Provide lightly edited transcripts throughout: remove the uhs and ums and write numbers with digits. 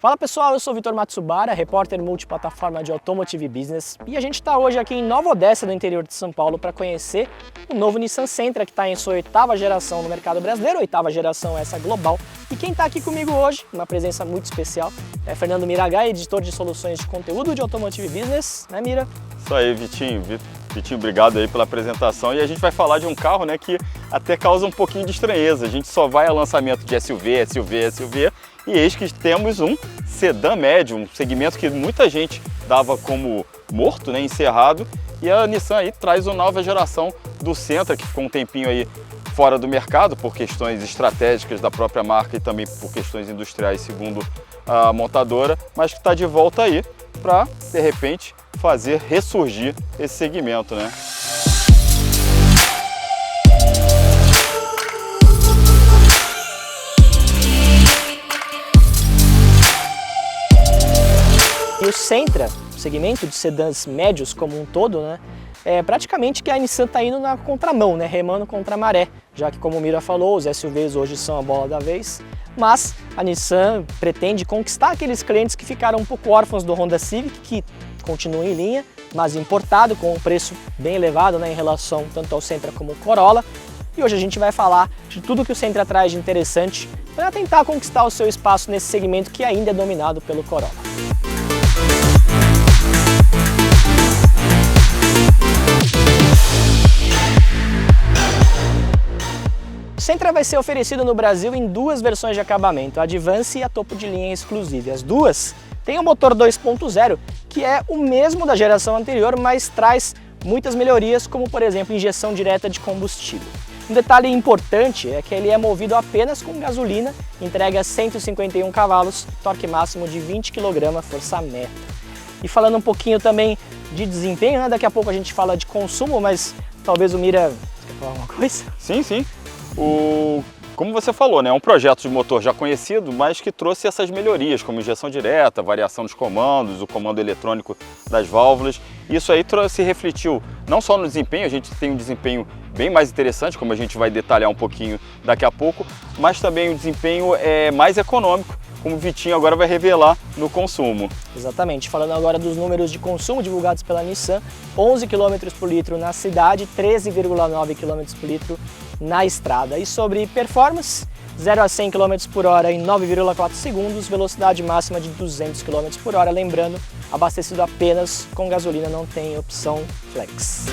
Fala pessoal, eu sou o Vitor Matsubara, repórter multiplataforma de Automotive Business, e a gente está hoje aqui em Nova Odessa, no interior de São Paulo, para conhecer o novo Nissan Sentra, que está em sua 8ª geração no mercado brasileiro, 8ª geração essa global. E quem está aqui comigo hoje, uma presença muito especial, é Fernando Miragai, editor de soluções de conteúdo de Automotive Business, né Mira? Isso aí, Vitinho. Vitinho, obrigado aí pela apresentação. E a gente vai falar de um carro, né, que até causa um pouquinho de estranheza. A gente só vai a lançamento de SUV, e eis que temos um sedã médio, um segmento que muita gente dava como morto, né, encerrado. E a Nissan aí traz uma nova geração do Sentra, que ficou um tempinho aí fora do mercado por questões estratégicas da própria marca e também por questões industriais, segundo a montadora, mas que está de volta aí para, de repente, fazer ressurgir esse segmento, né? E o Sentra, o segmento de sedãs médios como um todo, né, é praticamente que a Nissan está indo na contramão, né, remando contra a maré, já que, como o Mira falou, os SUVs hoje são a bola da vez, mas a Nissan pretende conquistar aqueles clientes que ficaram um pouco órfãos do Honda Civic, que continua em linha, mas importado com um preço bem elevado, né, em relação tanto ao Sentra como ao Corolla. E hoje a gente vai falar de tudo que o Sentra traz de interessante para tentar conquistar o seu espaço nesse segmento que ainda é dominado pelo Corolla. O Sentra vai ser oferecido no Brasil em duas versões de acabamento, a Advance e a topo de linha exclusiva. As duas têm um motor 2.0, que é o mesmo da geração anterior, mas traz muitas melhorias, como por exemplo injeção direta de combustível. Um detalhe importante é que ele é movido apenas com gasolina, entrega 151 cavalos, torque máximo de 20 kg, força meta. E falando um pouquinho também de desempenho, né? Daqui a pouco a gente fala de consumo, mas talvez o Mira quer falar alguma coisa? Sim. Como você falou, né, é um projeto de motor já conhecido, mas que trouxe essas melhorias, como injeção direta, variação dos comandos, o comando eletrônico das válvulas. Isso aí se refletiu não só no desempenho, a gente tem um desempenho bem mais interessante, como a gente vai detalhar um pouquinho daqui a pouco, mas também o desempenho é mais econômico, como o Vitinho agora vai revelar no consumo. Exatamente, falando agora dos números de consumo divulgados pela Nissan, 11 km por litro na cidade, 13,9 km por litro na estrada. E sobre performance, 0 a 100 km por hora em 9,4 segundos, velocidade máxima de 200 km por hora, lembrando, abastecido apenas com gasolina, não tem opção flex.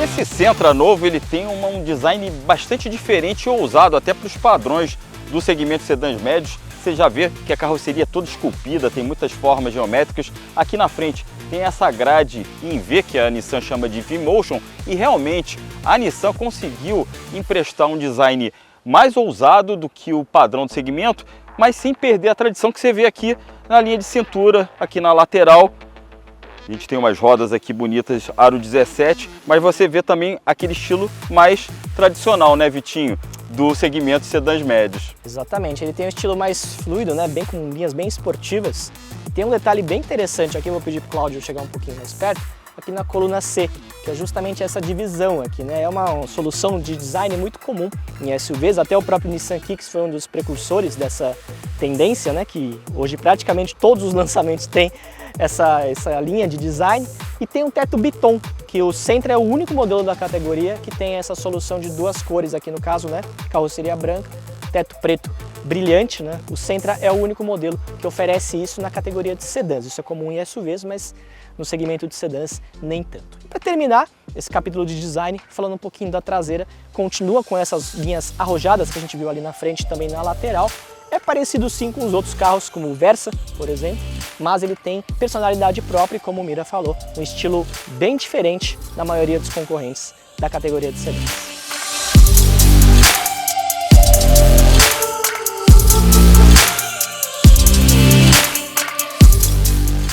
Esse Sentra novo ele tem um design bastante diferente e ousado, até para os padrões do segmento sedãs médios. Você já vê que a carroceria é toda esculpida, tem muitas formas geométricas. Aqui na frente tem essa grade em V, que a Nissan chama de V-Motion, e realmente a Nissan conseguiu emprestar um design mais ousado do que o padrão do segmento, mas sem perder a tradição que você vê aqui na linha de cintura, aqui na lateral. A gente tem umas rodas aqui bonitas, aro 17, mas você vê também aquele estilo mais tradicional, né, Vitinho? Do segmento sedãs médios. Exatamente, ele tem um estilo mais fluido, né, bem com linhas bem esportivas. E tem um detalhe bem interessante aqui, eu vou pedir para o Cláudio chegar um pouquinho mais perto, aqui na coluna C, que é justamente essa divisão aqui, né? É uma solução de design muito comum em SUVs, até o próprio Nissan Kicks foi um dos precursores dessa tendência, né, que hoje praticamente todos os lançamentos têm essa linha de design, e tem um teto Biton, que o Sentra é o único modelo da categoria que tem essa solução de duas cores aqui no caso, né, carroceria branca, teto preto brilhante, né? O Sentra é o único modelo que oferece isso na categoria de sedãs. Isso é comum em SUVs, mas no segmento de sedãs nem tanto. Para terminar esse capítulo de design, falando um pouquinho da traseira, continua com essas linhas arrojadas que a gente viu ali na frente e também na lateral. É parecido sim com os outros carros, como o Versa, por exemplo, mas ele tem personalidade própria e, como o Mira falou, um estilo bem diferente da maioria dos concorrentes da categoria de sedãs.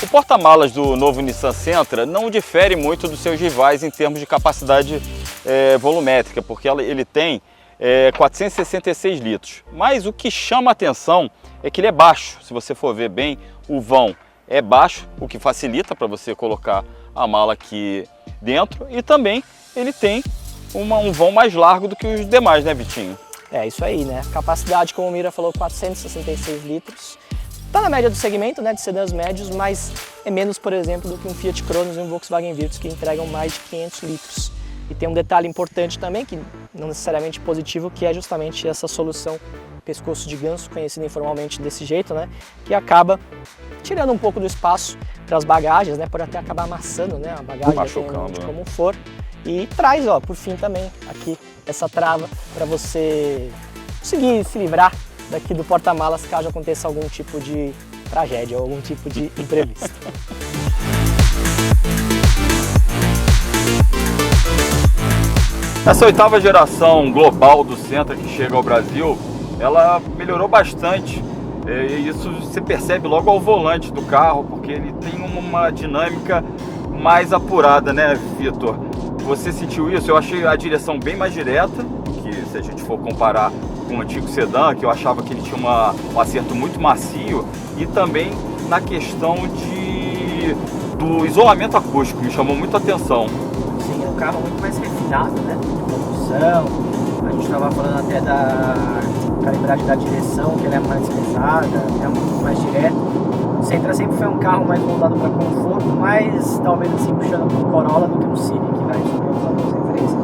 O porta-malas do novo Nissan Sentra não difere muito dos seus rivais em termos de capacidade volumétrica, porque ele tem 466 litros. Mas o que chama a atenção é que ele é baixo. Se você for ver bem, o vão é baixo, o que facilita para você colocar a mala aqui dentro, e também ele tem um vão mais largo do que os demais, né, Vitinho? É isso aí, né? Capacidade, como o Mira falou, 466 litros. Está na média do segmento, né, de sedãs médios, mas é menos, por exemplo, do que um Fiat Cronos e um Volkswagen Virtus, que entregam mais de 500 litros. E tem um detalhe importante também, que não necessariamente positivo, que é justamente essa solução pescoço de ganso, conhecida informalmente desse jeito, né, que acaba tirando um pouco do espaço para as bagagens, né, pode até acabar amassando, né, a bagagem, machucando, né? Como for. E traz, ó, por fim também, aqui, essa trava para você conseguir se livrar daqui do porta-malas caso aconteça algum tipo de tragédia ou algum tipo de imprevisto. Essa 8ª geração global do Sentra que chega ao Brasil, ela melhorou bastante. E isso você percebe logo ao volante do carro, porque ele tem uma dinâmica mais apurada, né, Vitor? Você sentiu isso? Eu achei a direção bem mais direta, que se a gente for comparar com o antigo sedã, que eu achava que ele tinha um acerto muito macio, e também na questão do isolamento acústico, me chamou muito a atenção. Sim, é um carro muito mais refinado, né? De condução. A gente estava falando até da calibragem da direção, que ela é mais pesada, é muito mais direto. O Sentra sempre foi um carro mais voltado para conforto, mas talvez assim puxando para o Corolla do que o Civic, vai, usando referência.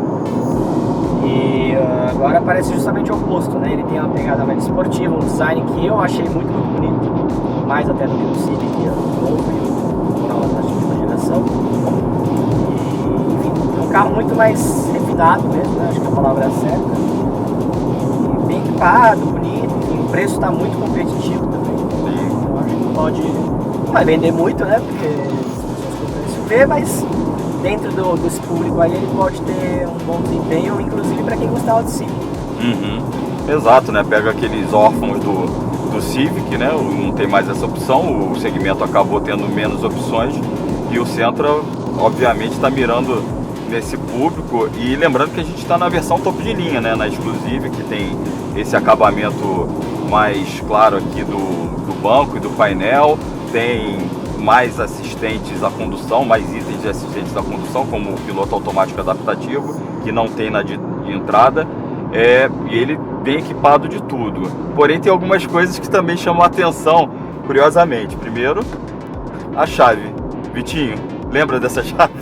E agora parece justamente o oposto, né? Ele tem uma pegada mais esportiva, um design que eu achei muito bonito, mais até do que o Civic, o novo e o Corolla da última geração. E, enfim, é um carro muito mais refinado mesmo, né? Acho que a palavra é certa. E bem equipado, bonito, enfim, o preço está muito competitivo também. Eu acho que pode... Não vai vender muito, né? Porque as pessoas compram SUV, mas dentro desse público aí ele pode ter um bom desempenho, inclusive para quem gostava do Civic. Exato, né? Pega aqueles órfãos do Civic, né? Não tem mais essa opção, o segmento acabou tendo menos opções e o Sentra, obviamente, está mirando nesse público. E lembrando que a gente está na versão topo de linha, né? Na Exclusive, que tem esse acabamento mais claro aqui do banco e do painel, tem mais assistentes à condução, mais itens de assistentes à condução, como o piloto automático adaptativo, que não tem na de entrada, e ele bem equipado de tudo. Porém, tem algumas coisas que também chamam a atenção, curiosamente. Primeiro, a chave. Vitinho, lembra dessa chave?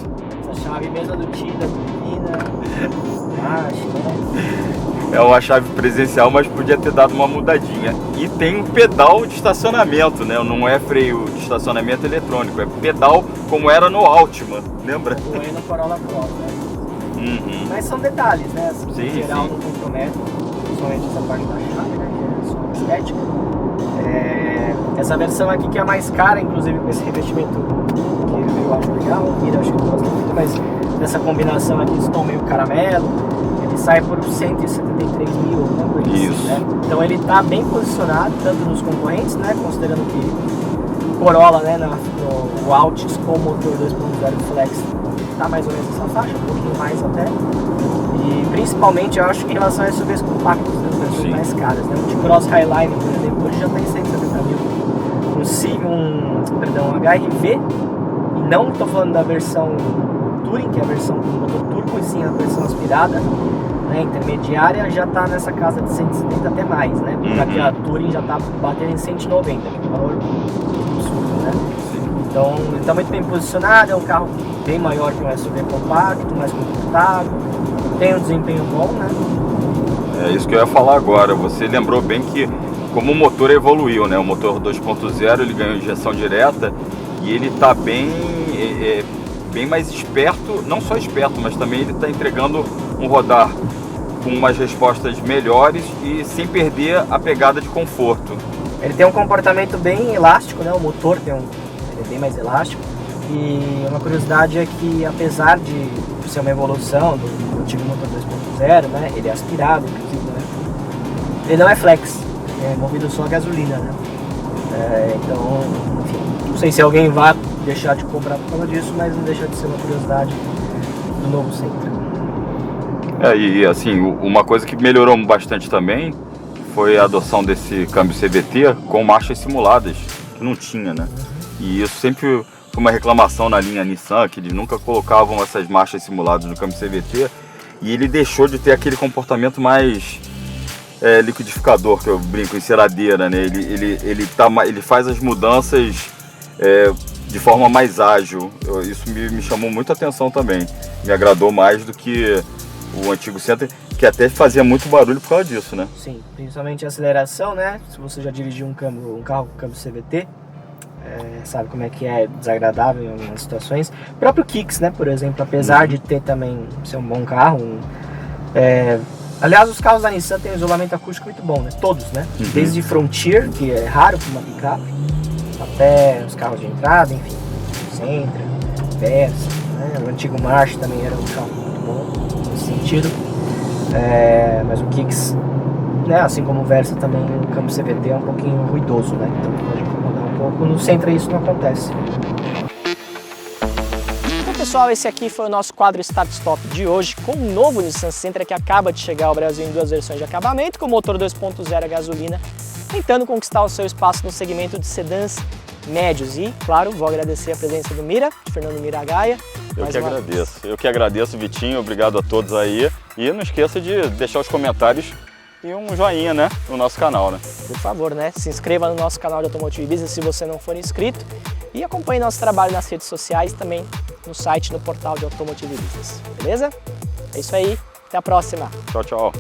Essa chave mesmo do tio, da menina, acho, né? É uma chave presencial, mas podia ter dado uma mudadinha. E tem um pedal de estacionamento, né? Não é freio de estacionamento eletrônico, é pedal como era no Altima, lembra? Ou é no Corolla Cross, né? Mas são detalhes, né? Assim, Sim, em geral sim. não compromete, principalmente essa parte da chave, né? Que é só estética. Essa versão aqui que é a mais cara, inclusive com esse revestimento que eu acho legal, eu acho que eu gosto muito, mas dessa combinação aqui, esse tom meio caramelo, ele sai por 173 mil, alguma coisa assim, Isso. né? Então ele está bem posicionado, tanto nos concorrentes, né? Considerando que o Corolla, né, no Altis com o motor 2.0 Flex está mais ou menos nessa faixa, um pouquinho mais até. E principalmente eu acho que em relação a SUVs compactos, né, as Sim. mais caras, né? O T-Cross Highline, por exemplo, hoje já está em 170 mil. Um HRV, e não estou falando da versão Touring, que é a versão com motor turbo, e sim a versão aspirada, né, intermediária, já está nessa casa de 170 até mais, né? Já que a Touring já está batendo em 190, que é um valor absurdo, né? Então ele está muito bem posicionado, é um carro bem maior que um SUV compacto, mais confortável, tem um desempenho bom, né? É isso que eu ia falar agora. Você lembrou bem que como o motor evoluiu, né? O motor 2.0 ele ganhou injeção direta e ele está bem mais esperto, não só esperto, mas também ele está entregando um rodar com umas respostas melhores e sem perder a pegada de conforto. Ele tem um comportamento bem elástico, né? O motor ele é bem mais elástico. E uma curiosidade é que, apesar de ser uma evolução do antigo motor 2.0, né? Ele é aspirado, inclusive, né? Ele não é flex, é movido só a gasolina, né? Então, enfim, não sei se alguém vai deixar de comprar por causa disso, mas não deixa de ser uma curiosidade do novo Sentra. E assim, uma coisa que melhorou bastante também foi a adoção desse câmbio CVT com marchas simuladas, que não tinha, né? E isso sempre foi uma reclamação na linha Nissan, que eles nunca colocavam essas marchas simuladas no câmbio CVT. e ele deixou de ter aquele comportamento mais liquidificador, que eu brinco, enceradeira, né? Ele faz as mudanças de forma mais ágil. Isso me chamou muito a atenção também. Me agradou mais do que o antigo Sentra, que até fazia muito barulho por causa disso, né? Sim, principalmente a aceleração, né? Se você já dirigiu um carro com câmbio CVT, sabe como é que é desagradável em algumas situações. O próprio Kicks, né, por exemplo, apesar de ter também ser um bom carro, aliás, os carros da Nissan têm um isolamento acústico muito bom, né? Todos, né? Desde Frontier, que é raro para uma picape, até os carros de entrada, enfim, Sentra, Versa, né? O antigo March também era um carro muito bom nesse sentido. Mas o Kicks, né, assim como o Versa também, o câmbio CVT é um pouquinho ruidoso, né? Então pode incomodar um pouco. No Sentra isso não acontece. Então, pessoal, esse aqui foi o nosso quadro Start Stop de hoje, com o novo Nissan Sentra que acaba de chegar ao Brasil em 2 versões de acabamento, com motor 2.0 a gasolina, tentando conquistar o seu espaço no segmento de sedãs médios. E, claro, vou agradecer a presença do Mira, de Fernando Miragaia. Eu que agradeço, Vitinho, obrigado a todos aí. E não esqueça de deixar os comentários e um joinha, né, no nosso canal, né? Por favor, né, se inscreva no nosso canal de Automotive Business se você não for inscrito e acompanhe nosso trabalho nas redes sociais, também no site, no portal de Automotive Business, beleza? É isso aí, até a próxima! Tchau, tchau!